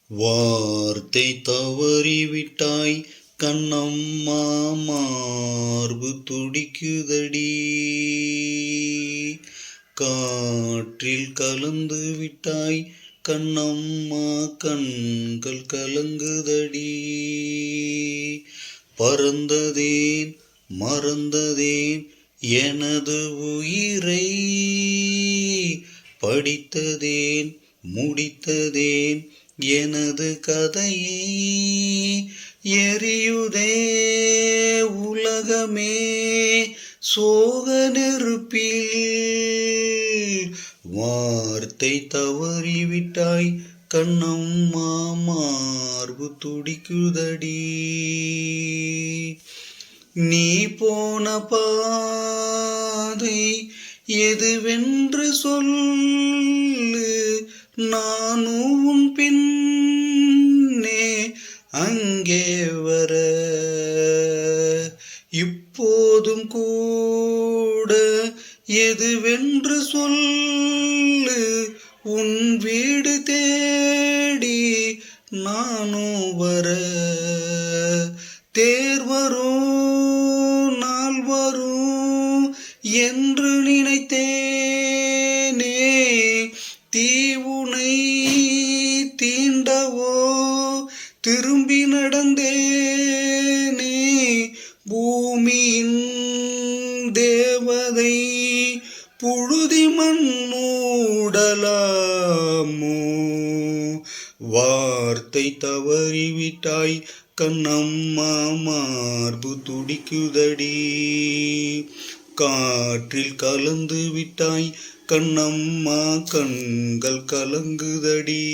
வார்த்தை தவறிவிட்டாய் கண்ணம்மா, மார்பு துடிக்குதடி. காற்றில் கலந்து விட்டாய் கண்ணம்மா, கண்கள் கலங்குதடி. பறந்ததேன் மறந்ததேன் எனது உயிரை, படித்ததேன் முடித்ததேன் எனது கதையை. எரியுதே உலகமே சோக நெருப்பில், வார்த்தை தவறிவிட்டாய் கண்ணம்மா, மார்பு துடிக்குதடி. நீ போன பாதை எதுவென்று சொல்லு, நானும் உன் பின்னே அங்கே வர. இப்போதும் கூட எதுவென்று சொல்லு, உன் வீடு தேடி நானும் வர. தேர் வரும் நாள் வரும் என்று நினைத்தேனே, தீவுனை தீண்டவோ திரும்பி நடந்தேனே. பூமியின் தேவதை புழுதி மண்ணூடலாமோ, வார்த்தை தவறிவிட்டாய் கண்ணம்மா, மார்பு துடிக்குதடி. காற்றில் கலந்து விட்டாய் கண்ணம்மா, கண்கள் கலங்குதடி.